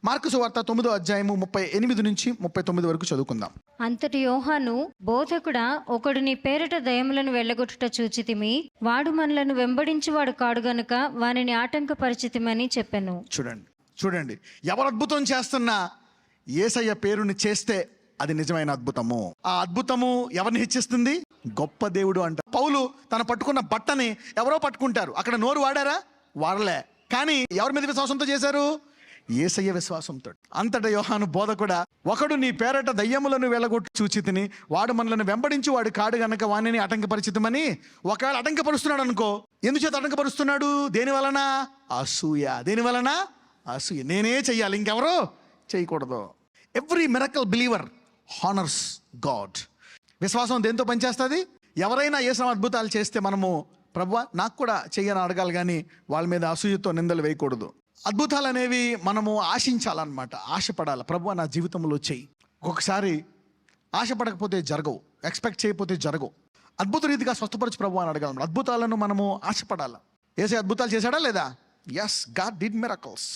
Mark సువార్త 9వ అధ్యాయము 38 నుంచి 39 వరకు చదువుకుందాం. అంతటి యోహాను, బోధకుడా, ఒకడు నీ పేరిట దయ్యములను వెళ్ళగొట్టుట చూచితిమి, వాడు మనలను వెంబడించువాడు కాడు గనుక వానిని ఆటంకపరిచితిమని చెప్పెను. చూడండి, ఎవరు అద్భుతం చేస్తున్నా యేసయ్య పేరుని చేస్తే అది నిజమైన అద్భుతము. ఆ అద్భుతము ఎవరిని హెచ్చిస్తుంది? గొప్ప దేవుడు అంట. పౌలు తన పట్టుకున్న బట్టని ఎవరో పట్టుకుంటారు, అక్కడ నోరు వాడారా? వాడలే. కానీ ఎవరి మీద విశ్వాసంతో చేశారు? యేసయ్య విశ్వాసంతో. అంతటా యోహాను, బోధకుడా, ఒకడు నీ పేరట దయ్యములను వెళ్ళగొట్టు చూచితిని, వాడు మనలను వెంబడించి వాడు కాడు గనక వాణిని ఆటంకపరిచితమని. ఒకవేళ ఆటంకపరుస్తున్నాడు అనుకో, ఎందుచేత ఆటంకపరుస్తున్నాడు? దేని వలన? అసూయ. దేని వలన? అసూయ. నేనే చెయ్యాలి, ఇంకెవరో చేయకూడదు. Every miracle believer honours God. విశ్వాసం దేంతో పనిచేస్తుంది? ఎవరైనా ఏ అద్భుతాలు చేస్తే మనము, ప్రభువా నాకు కూడా చెయ్యని అడగాలి, కానీ వాళ్ళ మీద అసూయతో నిందలు వేయకూడదు. అద్భుతాలు అనేవి మనము ఆశించాలన్నమాట, ఆశపడాలి. ప్రభువా నా జీవితంలో చెయ్యి. ఒక్కొక్కసారి ఆశపడకపోతే జరగవు, ఎక్స్పెక్ట్ చేయకపోతే జరగవు. అద్భుత రీతిగా స్వస్థపరచు ప్రభువా అని అడగాలి. అద్భుతాలను మనము ఆశపడాలి. యేసయ్య అద్భుతాలు చేశాడా లేదా? Yes, God did miracles.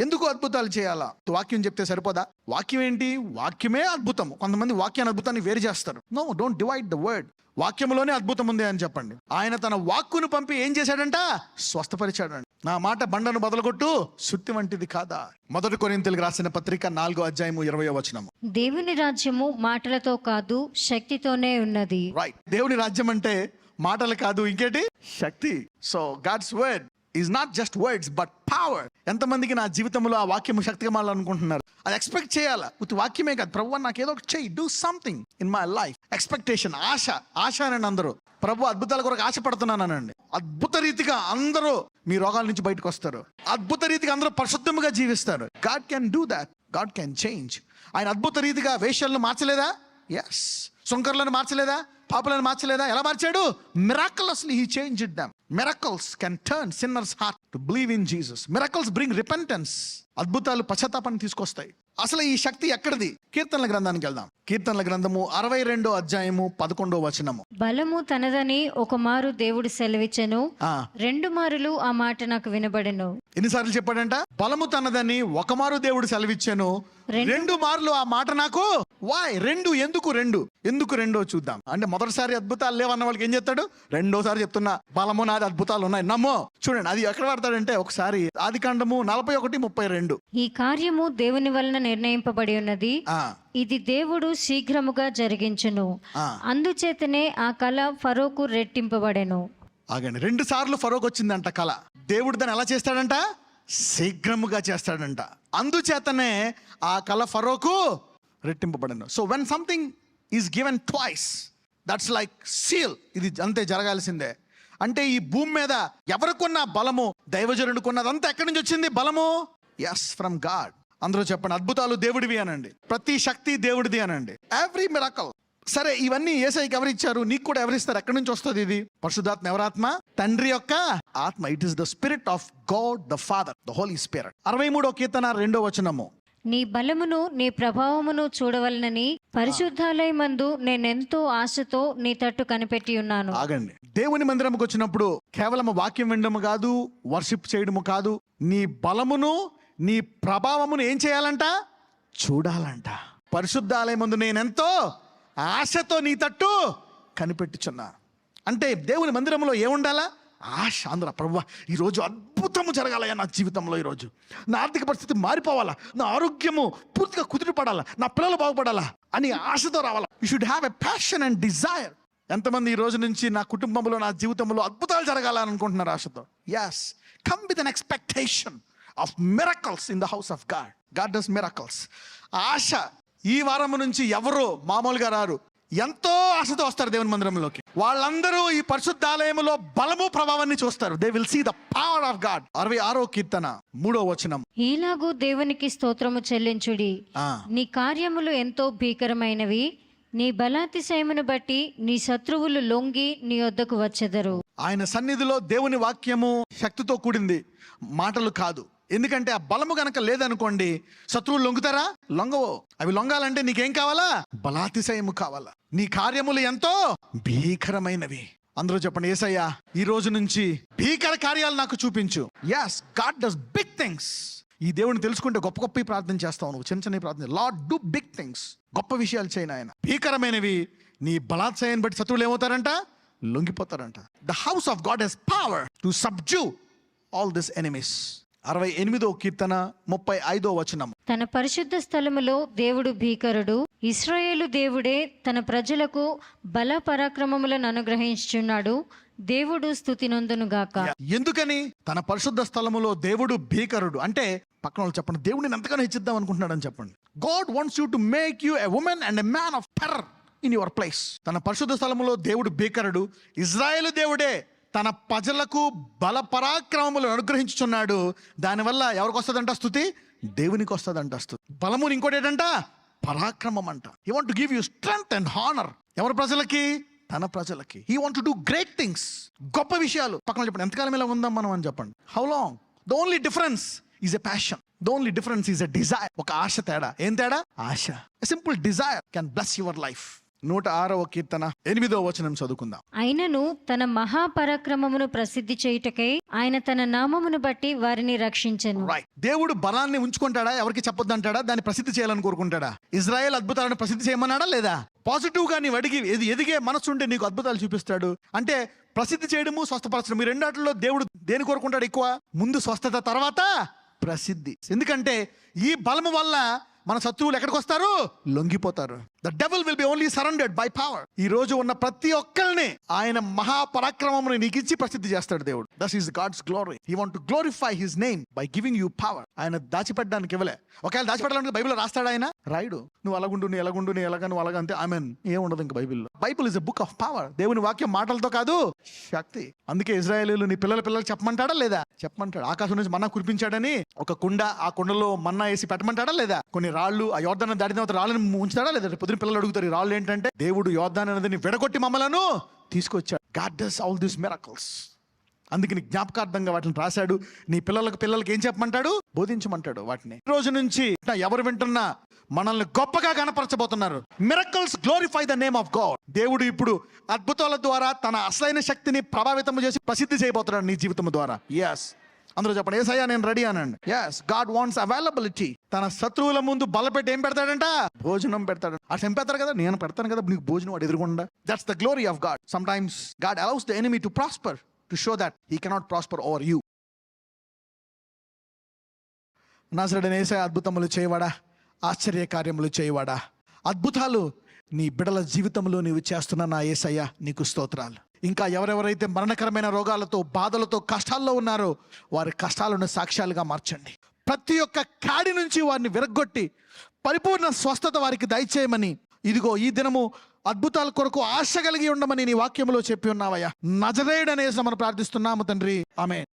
ఎందుకు అద్భుతాలు చేయాలా? వాక్యం చెప్తే సరిపోదా? వాక్యం ఏంటి? వాక్యమే అద్భుతం. కొంతమంది వాక్యాన్ని అద్భుతాన్ని వేరు చేస్తారు. No, don't divide the word. వాక్యంలోనే అద్భుతం ఉంది అని చెప్పండి. ఆయన తన వాక్కును పంపి ఏం చేశాడంట? స్వస్థపరిచాడంట. నా మాట బండను బదలగొట్టు, సుత్తి వంటిది కాదా? 1 కొరింథీయులకు రాసిన పత్రిక 4వ అధ్యాయము 20వ వచనము. దేవుని రాజ్యము మాటలతో కాదు, శక్తితోనే ఉన్నది. రైట్. దేవుని రాజ్యం అంటే మాటలు కాదు, ఇంకేంటి? శక్తి. So God's word is not just words but power. ఎంతమందికి నా జీవితంలో ఆ వాక్యం శక్తిగా మాట్లాడుకుంటున్నారు? అది ఎక్స్పెక్ట్ చేయాలా? వాక్యమే కాదు, ప్రభు నాకు ఏదో ఒకటి చెయ్యి, do something in my life. Expectation, ఆశ అనండి. అందరూ ప్రభు అద్భుతాల కొరకు ఆశపడుతున్నానండి. అద్భుత రీతిగా అందరూ మీ రోగాల నుంచి బయటకు వస్తారు. అద్భుత రీతిగా అందరూ పరిశుద్ధంగా జీవిస్తారు. God can do that. God can change. ఆయన అద్భుత రీతిగా వేశ్యలను మార్చలేదా? ఎస్. సుంకర్లను మార్చలేదా? పాపులను మార్చలేదా? ఎలా మార్చాడు? Miraculously he changed them. Miracles can turn sinners' heart to believe in Jesus. Miracles bring repentance. అద్భుతాలు పశ్చాత్తాపాన్ని తీసుకొస్తాయి. అసలు ఈ శక్తి ఎక్కడిది? కీర్తనల గ్రంథానికి వెళ్దాం. కీర్తనల గ్రంథము 62వ అధ్యాయము 11వ వచనము. బలము తనదని ఒక మారు దేవుడు సెలవిచ్చెను, 2 మారులు ఆ మాట నాకు వినబడెను. ఎన్నిసార్లు చెప్పాడంట? బలము తనదని ఒక మారు దేవుడు సెలవిచ్చాను, 2 మార్లు ఆ మాట నాకు. వై 2? ఎందుకు రెండో చూద్దాం. అంటే మొదటిసారి అద్భుతాలు లేవన్న వాళ్ళకి ఏం చెప్తాడు? రెండోసారి చెప్తున్నా, బలము నాది, అద్భుతాలు ఉన్నాయి, నమ్మో. చూడండి, అది ఎక్కడ వాడతాడంటే ఒకసారి ఆదికాండము 41:32. ఈ కార్యము దేవుని వలన నిర్ణయింపబడి ఉన్నది, ఇది దేవుడు శీఘ్రముగా జరిగించును, అందుచేతనే ఆ కళ ఫరోకు రెట్టింపబడెను. ఆగండి, 2 సార్లు ఫరోకు వచ్చిందంట కళ. దేవుడు దాన్ని ఎలా చేస్తాడంట? శీఘ్రముగా చేస్తాడంట. అందుచేతనే ఆ కళ ఫరోకు రెట్టింపబడెను. So when something is given twice, that's like seal. ఇది అంతే, జరగాల్సిందే. అంటే ఈ భూమి మీద ఎవరికున్న బలము, దైవజనుడికున్నదంతా ఎక్కడి నుంచి వచ్చింది బలము? Yes, from God. అందరూ చెప్పండి, అద్భుతాలు దేవుడివి అనండి, ప్రతి శక్తి దేవుడిది అనండి. Every miracle. సరే, ఇవన్నీ యేసయ్యకి ఎవరిచ్చారు? నీకు కూడా ఎవరిస్తారు? ఎక్కడి నుంచి వస్తుంది ఇది? పరిశుద్ధాత్మ. ఎవరాత్మ? తండ్రి యొక్క ఆత్మ. It is the spirit of God the father, the holy spirit. 63వ కీర్తన 2వ వచనము. నీ బలమును నీ ప్రభావమును చూడవలనని పరిశుద్ధాలయమందు నేనెంతో ఆశతో నీ తట్టు కనిపెట్టి ఉన్నాను. ఆగండి, దేవుని మందిరంకి వచ్చినప్పుడు కేవలం వాక్యం వినడము కాదు, వర్షిప్ చేయడము కాదు, నీ బలమును నీ ప్రభావమును ఏం చేయాలంట? చూడాలంట. పరిశుద్ధాలయమందు నేనెంతో ఆశతో నీ తట్టు కనిపెట్టుచున్నా. అంటే దేవుని మందిరంలో ఏముండాలా? ఆశ. అందరూ ప్రభువా ఈరోజు అద్భుతము జరగాలయ్యా నా జీవితంలో, ఈరోజు నా ఆర్థిక పరిస్థితి మారిపోవాలా, నా ఆరోగ్యము పూర్తిగా కుదిరిపడాలా, నా పిల్లలు బాగుపడాలా అని ఆశతో రావాలా. You should have a passion and Dzire. ఎంతమంది ఈ రోజు నుంచి నా కుటుంబంలో, నా జీవితంలో అద్భుతాలు జరగాలని అనుకుంటున్నారు ఆశతో? Yes, come with an expectation of miracles in the house of God. God does miracles. ఆశ. ఈ వారం నుంచి ఎవరు మామూలుగా రారు, ఎంతో ఆశతో వస్తారు దేవుని మందిరంలోకి. వాళ్ళందరూ ఈ పరిశుద్ధాలయములో బలము ప్రభావాన్ని చూస్తారు. They will see the power of God. 66వ కీర్తన 3వ వచనం. ఈలాగు దేవునికి స్తోత్రము చెల్లించుడి, నీ కార్యములు ఎంతో భీకరమైనవి, నీ బలాతిశయమును బట్టి నీ శత్రువులు లొంగి నీ వద్దకు వచ్చెదరు. ఆయన సన్నిధిలో దేవుని వాక్యము శక్తితో కూడింది, మాటలు కాదు. ఎందుకంటే ఆ బలము గనక లేదనుకోండి, శత్రువులు లొంగుతారా? లొంగవు. అవి లొంగాలంటే నీకేం కావాలా? బలాతిశయము కావాలా. నీ కార్యములు ఎంతో భీకరమైనవి. అందరూ చెప్పండి, యేసయ్యా ఈ రోజు నుంచి భీకర కార్యాలు నాకు చూపించు. Yes, God does big things. ఈ దేవుని తెలుసుకుంటే గొప్ప గొప్ప ప్రార్థన చేస్తావు నువ్వు, చిన్న చిన్న ప్రార్థన. లార్డ్ డూ బిగ్ థింగ్స్, గొప్ప విషయాలు చేయను ఆయన. భీకరమైనవి నీ బలాత్సయాన్ని బట్టి శత్రువులు ఏమవుతారంట? లొంగిపోతారంట. The house of God has power to subdue all this enemies. 68వ కీర్తన 35వ వచనం. తన పరిశుద్ధ స్థలములో దేవుడు భీకరుడు, ఇశ్రాయేలు దేవుడే తన ప్రజలకు బల పరాక్రమములను అనుగ్రహించుచున్నాడు. దేవుడు స్తుతి నొందునుగాక. ఎందుకని? తన పరిశుద్ధ స్థలములో దేవుడు భీకరుడు అంటే, పక్కన వాళ్ళు చెప్పండి, దేవుడిని ఎంతగానో హెచ్చిద్దాం అనుకుంటున్నాడు అని చెప్పండి. God wants you to make you a women and a man of terror in your place. తన పరిశుద్ధ స్థలములో దేవుడు భీకరుడు, ఇజ్రాయేలు దేవుడే తన ప్రజలకు బల పరాక్రమములు అనుగ్రహించుచున్నాడు. దానివల్ల ఎవరికి వస్తుందంట స్తుతి? దేవునికి వస్తుందంట స్తుతి. బలముని ఇంకోటి ఏంటంట? పరాక్రమం అంట. He want to give you strength and honour. ఎవరి ప్రజలకి? తన ప్రజలకి. He want to do great things, గొప్ప విషయాలు. పక్కన చెప్పండి, ఎంతకాలం ఇలా ఉందాం మనం అని చెప్పండి. How long? The only difference is a passion. The only difference is a desire. ఒక ఆశ తేడా. ఏం తేడా? ఆశ. A simple desire can bless your life. 106వ కీర్తన 8వ వచనం చదువుకుందాం. అయినను తన మహాపరాక్రమమును ప్రసిద్ధి చేయుటకై ఆయన తన నామమును బట్టి వారిని రక్షించెను. రైట్. దేవుడు బలాన్ని ఉంచుకుంటాడా? ఎవరికి చెప్పొద్దు అంటాడా? దాన్ని ప్రసిద్ధి చేయాలని కోరుకుంటాడా? ఇజ్రాయెల్ అద్భుతాలను ప్రసిద్ధి చేయమన్నాడా లేదా? పాజిటివ్ గా నీవు అడిగి ఎదిగే మనసు ఉంటే నీకు అద్భుతాలు చూపిస్తాడు. అంటే ప్రసిద్ధి చేయడము, స్వస్థపరచడం, ఈ రెండాటిలో దేవుడు దేని కోరుకుంటాడు ఎక్కువ? ముందు స్వస్థత, తర్వాత ప్రసిద్ధి. ఎందుకంటే ఈ బలము వల్ల మన శత్రువులు ఎక్కడికి వస్తారు? లొంగిపోతారు. The devil will be only surrendered by power. ఈ రోజు ఉన్న ప్రతి ఒక్కరిని ఆయన మహాపరాక్రమముని నీకు ఇచ్చి ప్రసిద్ధి చేస్తాడు దేవుడు. That is God's glory. He want to glorify his name by giving you power. ఆయన దాచిపెట్టడానికి ఇవ్వలే. ఒకవేళ దాచిపెట్టాలంటే బైబిల్ రాస్తాడు ఆయన? రాయుడు. నువ్వు అలాగుండు, నువ్వు ఎలాగుండు, నువ్వు ఎలాగా, నువ్వు అలాగా, అంతే. ఆమెన్. ఏముండదు ఇంకా బైబిల్లో. Bible is a book of power. దేవుని వాక్యం మాటలతో కాదు, శక్తి. అందుకే ఇజ్రాయేలీలు నీ పిల్లలకు చెప్పమంటాడా లేదా? చెప్పమంటాడు. ఆకాశం నుంచి మన్నా కురిపించాడని ఒక కుండ, ఆ కుండలో మన్నా వేసి పెట్టమంటాడా లేదా? కొన్ని రాళ్ళు, ఆ యోర్దాను దాటిన తర్వాత రాళ్ళని ఉంచుతాడా లేదా? పొద్దున పిల్లలు అడుగుతారు, ఈ రాళ్ళు ఏంటంటే దేవుడు యోర్దాను నదిని విడగొట్టి మమ్మలను తీసుకొచ్చాడు. God does all these miracles. అందుకని జ్ఞాపకార్థంగా వాటిని రాశాడు. నీ పిల్లలకి ఏం చెప్పమంటాడు? బోధించమంటాడు వాటిని. ఈ రోజు నుంచి ఎవరు వింటున్నా మనల్ని గొప్పగా కనపరచబోతున్నారు. Miracles glorify the name of God. దేవుడు ఇప్పుడు అద్భుతాల ద్వారా తన అసలైన శక్తిని ప్రభావితం చేసి ప్రసిద్ధి చేయబోతున్నాడు నీ జీవితం ద్వారా. ఎస్, అందరూ చెప్పండి, యేసయ్యా నేను రెడీ అనండి. Yes, God wants availability. తన శత్రువుల ముందు బలపెట్టి ఏం పెడతాడంట? భోజనం పెడతాడు. అటు చంపేస్తారు కదా, నేను పెడతాను కదా నీకు భోజనం, వాడు ఎదురుగుండా. That's the glory of God. Some times God allows the enemy to prosper to show that he cannot prosper over you. నజరేయుడైన యేసయ్య అద్భుతములు చేయవాడా, ఆశ్చర్య కార్యములు చేయవాడా, అద్భుతాలు నీ బిడల జీవితంలో నీవు చేస్తున్న నా యేసయ్య నీకు స్తోత్రాలు. ఇంకా ఎవరెవరైతే మరణకరమైన రోగాలతో, బాధలతో, కష్టాల్లో ఉన్నారో వారి కష్టాలను సాక్ష్యాలుగా మార్చండి. ప్రతి ఒక్క కాడి నుంచి వారిని విరగ్గొట్టి పరిపూర్ణ స్వస్థత వారికి దయచేయమని, ఇదిగో ఈ దినము అద్భుతాల కొరకు ఆశ కలిగి ఉండమని నీ వాక్యంలో చెప్పి ఉన్నావయ్యా. నజరేయుడైన యేసుని మనం ప్రార్థిస్తున్నాము తండ్రి. ఆమేన్.